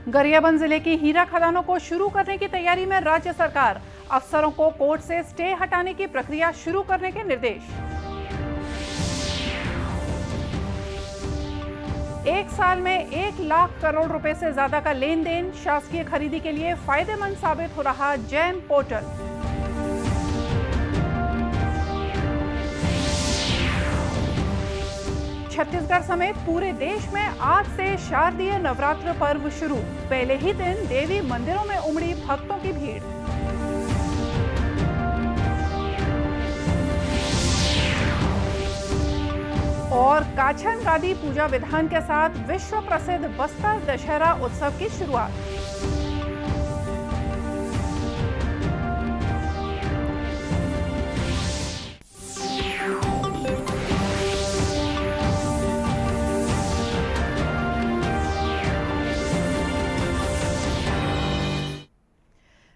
गरियाबंद जिले की हीरा खदानों को शुरू करने की तैयारी में राज्य सरकार। अफसरों को कोर्ट से स्टे हटाने की प्रक्रिया शुरू करने के निर्देश। एक साल में 1 लाख करोड़ रुपए से ज्यादा का लेन देन, शासकीय खरीदी के लिए फायदेमंद साबित हो रहा जैम पोर्टल। छत्तीसगढ़ समेत पूरे देश में आज से शारदीय नवरात्र पर्व शुरू। पहले ही दिन देवी मंदिरों में उमड़ी भक्तों की भीड़। और काछन गादी पूजा विधान के साथ विश्व प्रसिद्ध बस्तर दशहरा उत्सव की शुरुआत।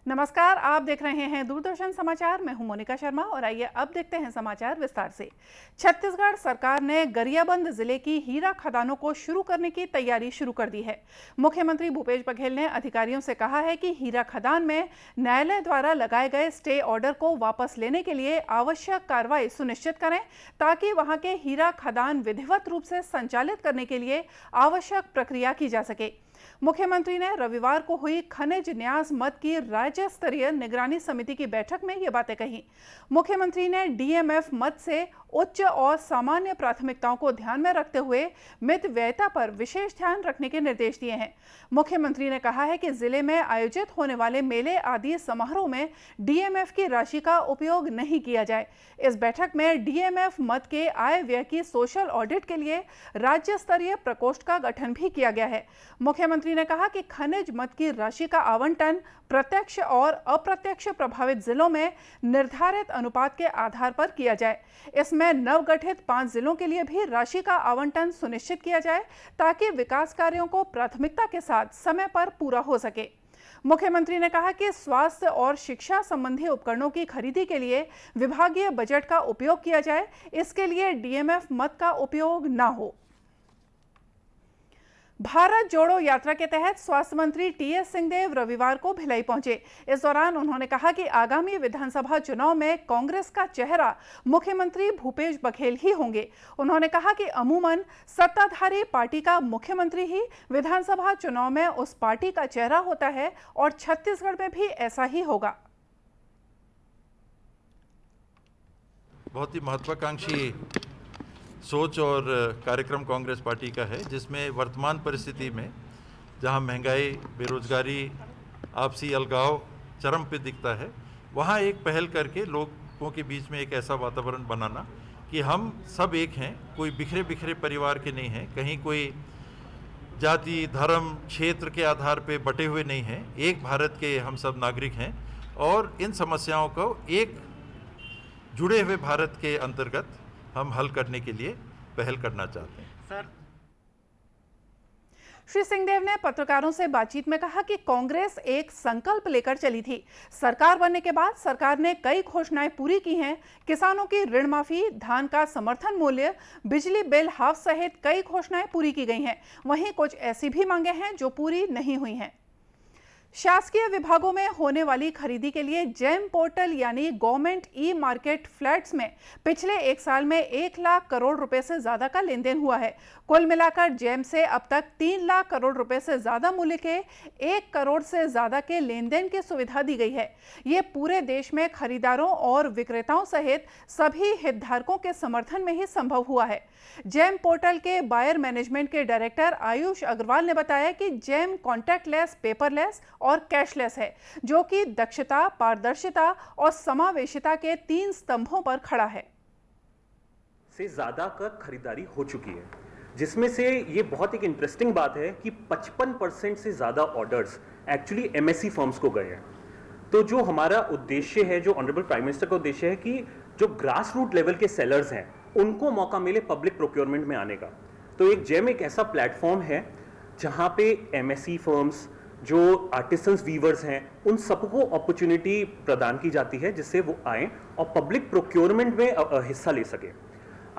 नमस्कार, आप देख रहे हैं दूरदर्शन समाचार। मैं हूं मोनिका शर्मा और आइए अब देखते हैं समाचार विस्तार से। छत्तीसगढ़ सरकार ने गरियाबंद जिले की हीरा खदानों को शुरू करने की तैयारी शुरू कर दी है। मुख्यमंत्री भूपेश बघेल ने अधिकारियों से कहा है कि हीरा खदान में न्यायालय द्वारा लगाए गए स्टे ऑर्डर को वापस लेने के लिए आवश्यक कार्रवाई सुनिश्चित करें, ताकि वहां के हीरा खदान विधिवत रूप से संचालित करने के लिए आवश्यक प्रक्रिया की जा सके। मुख्यमंत्री ने रविवार को हुई खनिज न्यास मद की राज्य स्तरीय निगरानी समिति की बैठक में ये बातें कही। मुख्यमंत्री ने डीएमएफ मद से उच्च और सामान्य प्राथमिकताओं को ध्यान में रखते हुए मित व्ययता पर विशेष ध्यान रखने के निर्देश दिए हैं। मुख्यमंत्री ने कहा है कि जिले में आयोजित होने वाले मेले आदि समारोह में डीएमएफ की राशि का उपयोग नहीं किया जाए। इस बैठक में डीएमएफ मद के आय व्यय की सोशल ऑडिट के लिए राज्य स्तरीय प्रकोष्ठ का गठन भी किया गया है। मुख्यमंत्री ने कहा कि खनिज मद की राशि का आवंटन प्रत्यक्ष और अप्रत्यक्ष प्रभावित जिलों में निर्धारित अनुपात के आधार पर किया जाए। इसमें नवगठित 5 जिलों के लिए भी राशि का आवंटन सुनिश्चित किया जाए, ताकि विकास कार्यों को प्राथमिकता के साथ समय पर पूरा हो सके। मुख्यमंत्री ने कहा कि स्वास्थ्य और शिक्षा संबंधी उपकरणों की खरीदी के लिए विभागीय बजट का उपयोग किया जाए, इसके लिए डीएमएफ मद का उपयोग न हो। भारत जोड़ो यात्रा के तहत स्वास्थ्य मंत्री टीएस सिंहदेव रविवार को भिलाई पहुंचे। इस दौरान उन्होंने कहा कि आगामी विधानसभा चुनाव में कांग्रेस का चेहरा मुख्यमंत्री भूपेश बघेल ही होंगे। उन्होंने कहा कि अमूमन सत्ताधारी पार्टी का मुख्यमंत्री ही विधानसभा चुनाव में उस पार्टी का चेहरा होता है और छत्तीसगढ़ में भी ऐसा ही होगा। बहुत ही महत्वाकांक्षी सोच और कार्यक्रम कांग्रेस पार्टी का है, जिसमें वर्तमान परिस्थिति में जहां महंगाई, बेरोजगारी, आपसी अलगाव चरम पे दिखता है, वहां एक पहल करके लोगों के बीच में एक ऐसा वातावरण बनाना कि हम सब एक हैं, कोई बिखरे बिखरे परिवार के नहीं हैं, कहीं कोई जाति, धर्म, क्षेत्र के आधार पे बटे हुए नहीं हैं, एक भारत के हम सब नागरिक हैं और इन समस्याओं को एक जुड़े हुए भारत के अंतर्गत हम हल करने के लिए पहल करना चाहते हैं। सर, श्री सिंहदेव ने पत्रकारों से बातचीत में कहा कि कांग्रेस एक संकल्प लेकर चली थी। सरकार बनने के बाद सरकार ने कई घोषणाएं पूरी की हैं। किसानों की ऋण माफी, धान का समर्थन मूल्य, बिजली बिल हाफ सहित कई घोषणाएं पूरी की गई हैं। वहीं कुछ ऐसी भी मांगे हैं जो पूरी नहीं हुई हैं। शासकीय विभागों में होने वाली खरीदी के लिए जैम पोर्टल यानी गवर्नमेंट ई मार्केट फ्लैट्स में पिछले एक साल में 1 लाख करोड़ रुपए से ज्यादा का लेन देन हुआ है। कुल मिलाकर जैम से अब तक 3 लाख करोड़ रुपए से ज्यादा मूल्य के 1 करोड़ से ज्यादा के लेन देन की सुविधा दी गई है। ये पूरे देश में खरीदारों और विक्रेताओं सहित सभी हितधारकों के समर्थन में ही संभव हुआ है। जैम पोर्टल के बायर मैनेजमेंट के डायरेक्टर आयुष अग्रवाल ने बताया कि जैम कॉन्टैक्टलेस, पेपरलेस और कैशलेस है, जो कि दक्षता, पारदर्शिता और समावेशिता के 3 स्तंभों पर खड़ा है। से ज्यादा का खरीदारी हो चुकी है, जिसमें से ये बहुत एक इंटरेस्टिंग बात है कि 55% से ज्यादा ऑर्डर्स एक्चुअली एमएससी फर्म्स को गए हैं। तो जो हमारा उद्देश्य है, जो ऑनरेबल प्राइम मिनिस्टर का उद्देश्य है कि जो ग्रास रूट लेवल के सेलर्स हैं उनको मौका मिले पब्लिक प्रोक्योरमेंट में आने का। तो एक जेम एक ऐसा प्लेटफॉर्म है जहां पे एमएससी फर्म्स, जो आर्टिसंस वीवर्स हैं, उन सबको अपॉर्चुनिटी प्रदान की जाती है जिससे वो आए और पब्लिक प्रोक्योरमेंट में हिस्सा ले सके।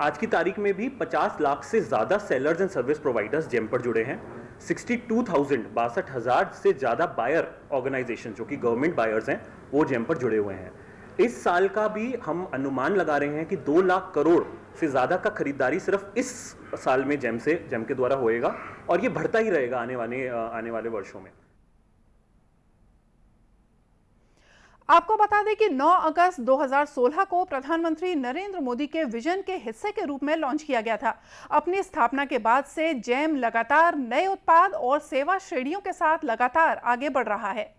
आज की तारीख में भी 50 लाख से ज्यादा sellers and service providers GeM पर जुड़े हैं। 62,000 से ज़्यादा बायर ऑर्गेनाइजेशन जो कि गवर्नमेंट बायर्स हैं वो जेम पर जुड़े हुए हैं। इस साल का भी हम अनुमान लगा रहे हैं कि 2 लाख करोड़ से ज़्यादा का खरीदारी सिर्फ इस साल में जेम के द्वारा होएगा और ये बढ़ता ही रहेगा आने वाले वर्षों में। आपको बता दें कि 9 अगस्त 2016 को प्रधानमंत्री नरेंद्र मोदी के विजन के हिस्से के रूप में लॉन्च किया गया था। अपनी स्थापना के बाद से जेम लगातार नए उत्पाद और सेवा श्रेणियों के साथ लगातार आगे बढ़ रहा है।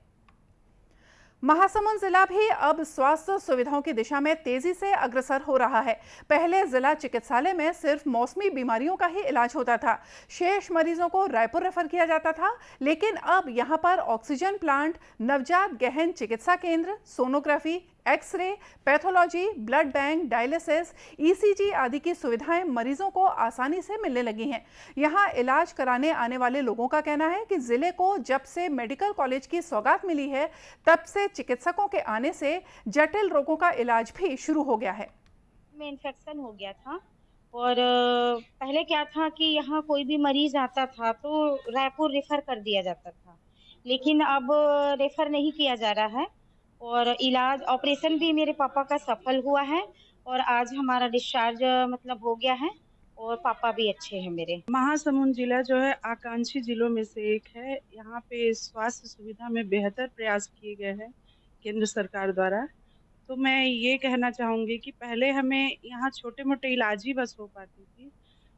महासमुंद जिला भी अब स्वास्थ्य सुविधाओं की दिशा में तेजी से अग्रसर हो रहा है। पहले जिला चिकित्सालय में सिर्फ मौसमी बीमारियों का ही इलाज होता था, शेष मरीजों को रायपुर रेफर किया जाता था, लेकिन अब यहां पर ऑक्सीजन प्लांट, नवजात गहन चिकित्सा केंद्र, sonography, x-ray, pathology, blood bank, dialysis, ECG आदि की सुविधाएं मरीजों को आसानी से मिलने लगी हैं। यहां इलाज कराने आने वाले लोगों का कहना है कि जिले को जब से मेडिकल कॉलेज की सौगात मिली है, तब से चिकित्सकों के आने से जटिल रोगों का इलाज भी शुरू हो गया है। में इन्फेक्शन हो गया था और पहले क्या था कि यहाँ कोई भी मरीज आता था तो रायपुर रेफर कर दिया जाता था, लेकिन अब रेफर नहीं किया जा रहा है और इलाज ऑपरेशन भी मेरे पापा का सफल हुआ है और आज हमारा डिस्चार्ज मतलब हो गया है और पापा भी अच्छे हैं मेरे। महासमुंद जिला जो है आकांक्षी जिलों में से एक है। यहाँ पे स्वास्थ्य सुविधा में बेहतर प्रयास किए गए हैं केंद्र सरकार द्वारा। तो मैं ये कहना चाहूँगी कि पहले हमें यहाँ छोटे मोटे इलाज ही बस हो पाती थी,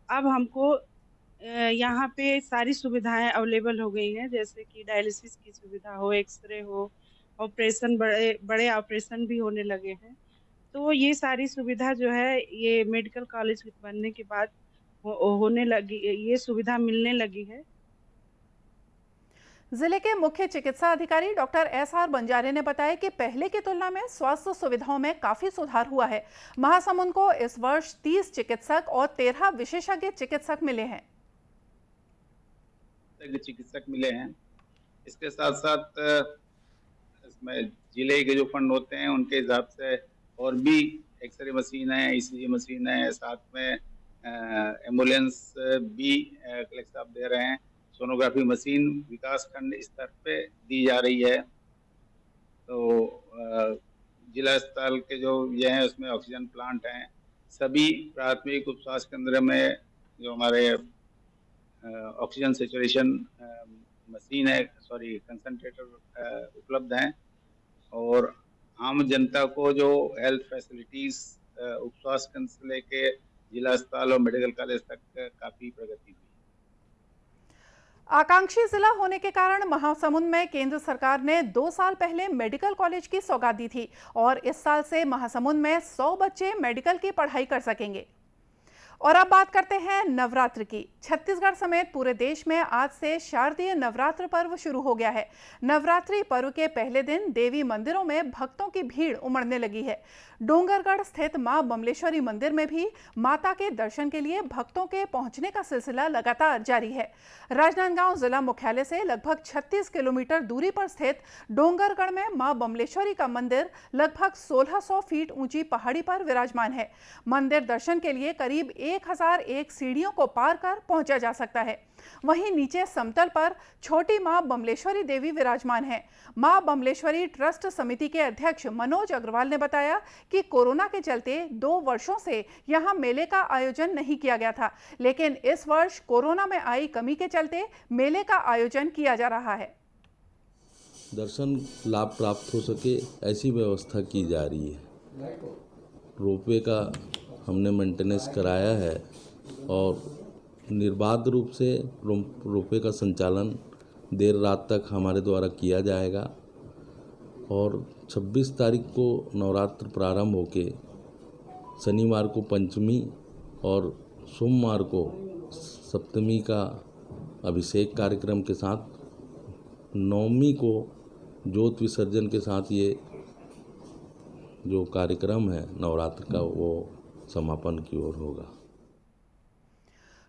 अब हमको यहाँ पे सारी सुविधाएं अवेलेबल हो गई हैं, जैसे कि डायलिसिस की सुविधा हो, एक्सरे हो, ऑपरेशन बड़े ऑपरेशन भी होने लगे हैं। तो ये सारी सुविधा जो है ये मेडिकल कॉलेज बनने के बाद होने लगी, ये सुविधा मिलने लगी है। जिले के मुख्य चिकित्सा अधिकारी डॉक्टर SR बंजारे ने बताया कि पहले की तुलना में स्वास्थ्य सुविधाओं में काफी सुधार हुआ है। महासमुंद को इस वर्ष 30 चिकित्सक और 13 विशेषज्ञ चिकित्सक मिले हैं। चिकित्सक मिले हैं। इसके साथ साथ इसमें जिले के जो फंड होते हैं उनके हिसाब से और भी एक्सरे मशीन है, ईसीजी मशीन है, साथ में एम्बुलेंस भी कलेक्टर साहब दे रहे हैं। सोनोग्राफी मशीन विकास खंड स्तर पे दी जा रही है। तो जिला अस्पताल के जो ये हैं उसमें ऑक्सीजन प्लांट हैं। सभी प्राथमिक उप स्वास्थ्य केंद्र में जो हमारे ऑक्सीजन सेचुरेशन मशीन है, कंसंट्रेटर उपलब्ध हैं और आम जनता को जो हेल्थ फैसिलिटीज उप स्वास्थ्य केंद्र से लेके जिला अस्पताल और मेडिकल कॉलेज तक काफी प्रगति हुई। आकांक्षी जिला होने के कारण महासमुंद में केंद्र सरकार ने 2 साल पहले मेडिकल कॉलेज की सौगात दी थी और इस साल से महासमुंद में 100 बच्चे मेडिकल की पढ़ाई कर सकेंगे। और अब बात करते हैं नवरात्र की। छत्तीसगढ़ समेत पूरे देश में आज से शारदीय नवरात्र पर्व शुरू हो गया है। नवरात्रि पर्व के पहले दिन देवी मंदिरों में भक्तों की भीड़ उमड़ने लगी है। डोंगरगढ़ स्थित मां बमलेश्वरी मंदिर में भी माता के दर्शन के लिए भक्तों के पहुंचने का सिलसिला लगातार जारी है। राजनांदगांव जिला मुख्यालय से लगभग 36 किलोमीटर दूरी पर स्थित डोंगरगढ़ में मां बमलेश्वरी का मंदिर लगभग 1600 फीट ऊंची पहाड़ी पर विराजमान है। मंदिर दर्शन के लिए करीब 1001 सीढ़ियों को पार कर पहुंचा जा सकता है। वहीं नीचे समतल पर छोटी मां बमलेश्वरी देवी विराजमान है। मां बमलेश्वरी ट्रस्ट समिति के अध्यक्ष मनोज अग्रवाल ने बताया कि कोरोना के चलते 2 वर्षों से यहां मेले का आयोजन नहीं किया गया था, लेकिन इस वर्ष कोरोना में आई कमी के चलते मेले का आयोजन किया जा रहा है। दर्शन लाभ प्राप्त हो सके ऐसी व्यवस्था की जा रही है। रोपवे का हमने मेंटेनेंस कराया है और निर्बाध रूप से रोपवे का संचालन देर रात तक हमारे द्वारा किया जाएगा और 26 तारीख को नवरात्र प्रारंभ होके शनिवार को पंचमी और सोमवार को सप्तमी का अभिषेक कार्यक्रम के साथ नवमी को ज्योत विसर्जन के साथ ये जो कार्यक्रम है नवरात्र का वो समापन की ओर होगा।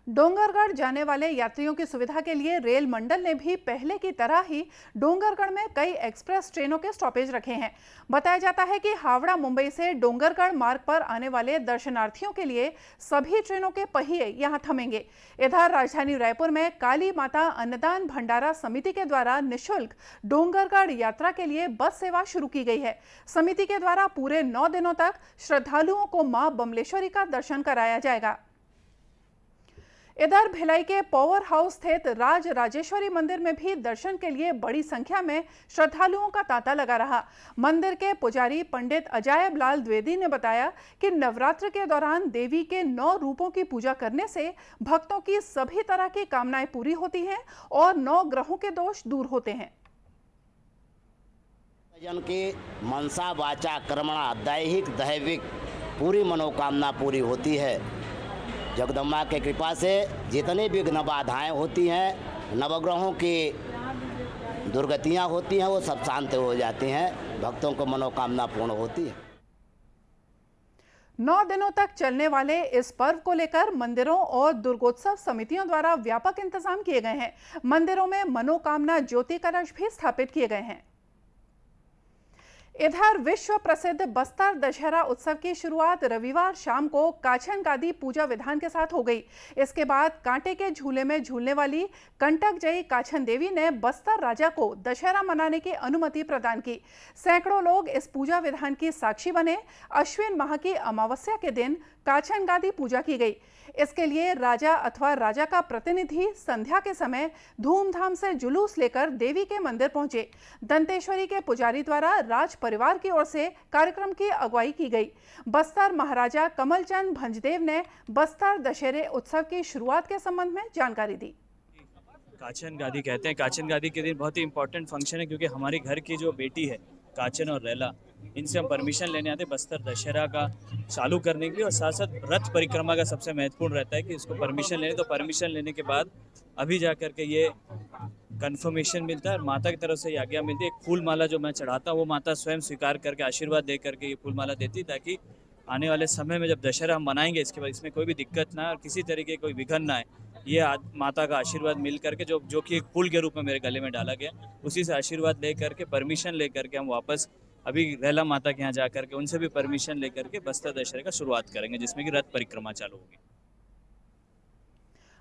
डोंगरगढ़ जाने वाले यात्रियों की सुविधा के लिए रेल मंडल ने भी पहले की तरह ही डोंगरगढ़ में कई एक्सप्रेस ट्रेनों के स्टॉपेज रखे हैं। बताया जाता है कि हावड़ा मुंबई से डोंगरगढ़ मार्ग पर आने वाले दर्शनार्थियों के लिए सभी ट्रेनों के पहिए यहां थमेंगे। इधर राजधानी रायपुर में काली माता अन्नदान भंडारा समिति के द्वारा निःशुल्क डोंगरगढ़ यात्रा के लिए बस सेवा शुरू की गई है। समिति के द्वारा पूरे 9 दिनों तक श्रद्धालुओं को मां बमलेश्वरी का दर्शन कराया जाएगा। इधर भिलाई के पावर हाउस स्थित राज राजेश्वरी मंदिर में भी दर्शन के लिए बड़ी संख्या में श्रद्धालुओं का तांता लगा रहा। मंदिर के पुजारी पंडित अजायब लाल द्विवेदी ने बताया कि नवरात्र के दौरान देवी के 9 रूपों की पूजा करने से भक्तों की सभी तरह की कामनाएं पूरी होती हैं और 9 ग्रहों के दोष दूर होते हैं। जन की मनसा वाचा कर्मणा दैहिक दैविक पूरी मनोकामना पूरी होती है। जगदम्बा के कृपा से जितनी विघ्न बाधाएं होती हैं, नवग्रहों की दुर्गतियां होती हैं, वो सब शांत हो जाती हैं। भक्तों को मनोकामना पूर्ण होती है। 9 दिनों तक चलने वाले इस पर्व को लेकर मंदिरों और दुर्गोत्सव समितियों द्वारा व्यापक इंतजाम किए गए हैं। मंदिरों में मनोकामना ज्योति कलश भी स्थापित किए गए हैं। इधर विश्व प्रसिद्ध बस्तर दशहरा उत्सव की शुरुआत रविवार शाम को काछन गादी पूजा विधान के साथ हो गई। इसके बाद कांटे के झूले में झूलने वाली कंटक जयी काछन देवी ने बस्तर राजा को दशहरा मनाने की अनुमति प्रदान की। सैकड़ों लोग इस पूजा विधान की साक्षी बने। अश्विन माह की अमावस्या के दिन काछन गादी पूजा की गई। इसके लिए राजा अथवा राजा का प्रतिनिधि संध्या के समय धूमधाम से जुलूस लेकर देवी के मंदिर पहुंचे। दंतेश्वरी के पुजारी द्वारा राज परिवार की ओर से कार्यक्रम की अगुवाई की गई। बस्तर महाराजा कमलचंद भंजदेव ने बस्तर दशहरे उत्सव की शुरुआत के संबंध में जानकारी दी। काछन गादी कहते हैं। काछन गादी के दिन बहुत ही इंपॉर्टेंट फंक्शन है, क्योंकि हमारी घर की जो बेटी है काचन और रैला, इनसे हम परमिशन लेने आते बस्तर दशहरा का चालू करने के लिए। और साथ साथ रथ परिक्रमा का सबसे महत्वपूर्ण रहता है कि इसको परमिशन लेने, तो परमिशन लेने के बाद अभी जा कर के ये कंफर्मेशन मिलता है और माता की तरफ से आज्ञा मिलती है। एक फूल माला जो मैं चढ़ाता हूँ वो माता स्वयं स्वीकार करके आशीर्वाद दे करके ये फूल माला देती, ताकि आने वाले समय में जब दशहरा हम मनाएंगे इसके बाद इसमें कोई भी दिक्कत ना आए और किसी तरीके कोई विघ्न ना आए। ये माता का आशीर्वाद मिल करके जो कि एक फूल के रूप में मेरे गले में डाला गया, उसी से आशीर्वाद ले करके परमिशन ले करके हम वापस अभी रैला माता के यहाँ जा करके उनसे भी परमिशन ले करके बस्तर दशहरे का शुरुआत करेंगे, जिसमें कि रथ परिक्रमा चालू होगी।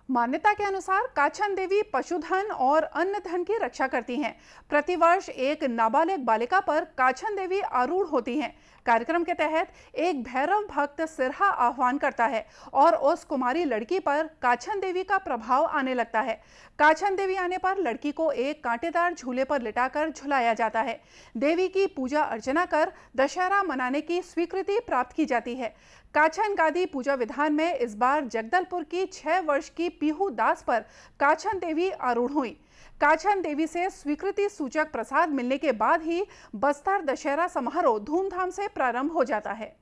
मान्यता के अनुसार काछन देवी पशुधन और अन्न धन की रक्षा करती हैं। प्रतिवर्ष एक नाबालिग बालिका पर काछन देवी आरूढ़ होती हैं। कार्यक्रम के तहत एक भैरव भक्त सिरहा आह्वान करता है और उस कुमारी लड़की पर काछन देवी का प्रभाव आने लगता है। काछन देवी आने पर लड़की को एक कांटेदार झूले पर लिटाकर झुलाया जाता है। देवी की पूजा अर्चना कर दशहरा मनाने की स्वीकृति प्राप्त की जाती है। काछन गादी पूजा विधान में इस बार जगदलपुर की 6 वर्ष की पीहू दास पर काछन देवी आरूढ़ हुई। काछन देवी से स्वीकृति सूचक प्रसाद मिलने के बाद ही बस्तर दशहरा समारोह धूमधाम से प्रारंभ हो जाता है।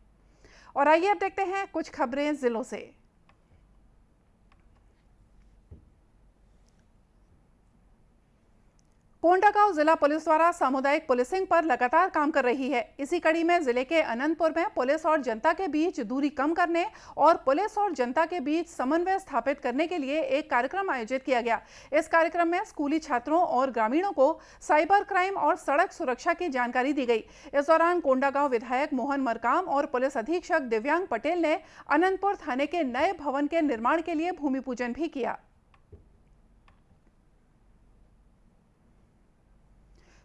और आइए अब देखते हैं कुछ खबरें जिलों से। कोंडागांव जिला पुलिस द्वारा सामुदायिक पुलिसिंग पर लगातार काम कर रही है। इसी कड़ी में जिले के अनंतपुर में पुलिस और जनता के बीच दूरी कम करने और पुलिस और जनता के बीच समन्वय स्थापित करने के लिए एक कार्यक्रम आयोजित किया गया। इस कार्यक्रम में स्कूली छात्रों और ग्रामीणों को साइबर क्राइम और सड़क सुरक्षा की जानकारी दी गई। इस दौरान कोंडागांव विधायक मोहन मरकाम और पुलिस अधीक्षक दिव्यांग पटेल ने अनंतपुर थाने के नए भवन के निर्माण के लिए भूमि पूजन भी किया।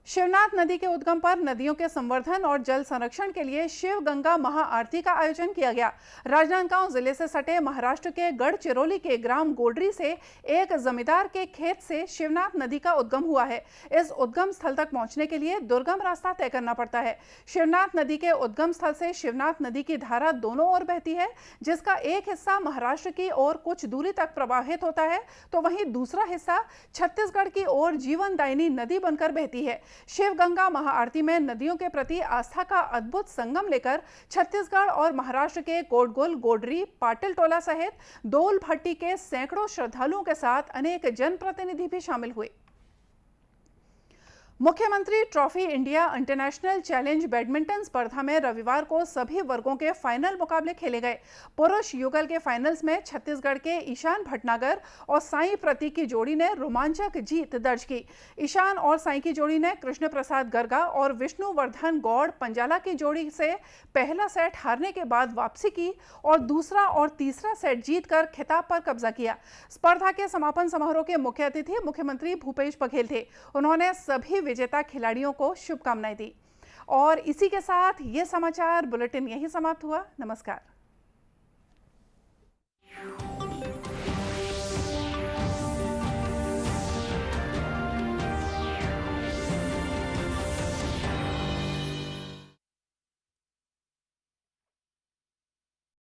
शिवनाथ नदी के उद्गम पर नदियों के संवर्धन और जल संरक्षण के लिए शिव गंगा महाआरती का आयोजन किया गया। राजनांदगांव जिले से सटे महाराष्ट्र के गढ़चिरौली के ग्राम गोडरी से एक जमींदार के खेत से शिवनाथ नदी का उद्गम हुआ है। इस उद्गम स्थल तक पहुंचने के लिए दुर्गम रास्ता तय करना पड़ता है। शिवनाथ नदी के उद्गम स्थल से शिवनाथ नदी की धारा दोनों ओर बहती है, जिसका एक हिस्सा महाराष्ट्र की ओर कुछ दूरी तक प्रवाहित होता है, तो वहीं दूसरा हिस्सा छत्तीसगढ़ की ओर जीवनदायिनी नदी बनकर बहती है। शिव गंगा महाआरती में नदियों के प्रति आस्था का अद्भुत संगम लेकर छत्तीसगढ़ और महाराष्ट्र के कोटगुल, गोडरी, पाटिल टोला सहित दोल भट्टी के सैकड़ों श्रद्धालुओं के साथ अनेक जनप्रतिनिधि भी शामिल हुए। मुख्यमंत्री trophy India international challenge badminton स्पर्धा में रविवार को सभी वर्गों के फाइनल मुकाबले खेले गए। पुरुष युगल के फाइनल्स में छत्तीसगढ़ के ईशान भटनागर और साई प्रतीक की जोड़ी ने रोमांचक जीत दर्ज की। ईशान और साई की जोड़ी ने कृष्ण प्रसाद गर्गा और विष्णुवर्धन गौड़ पंजाला की जोड़ी से पहला सेट हारने के बाद वापसी की और दूसरा और तीसरा सेट जीतकर खिताब पर कब्जा किया। स्पर्धा के समापन समारोह के मुख्य अतिथि मुख्यमंत्री भूपेश बघेल थे। उन्होंने सभी विजेता खिलाड़ियों को शुभकामनाएं दी। और इसी के साथ ये समाचार बुलेटिन यहीं समाप्त हुआ। नमस्कार।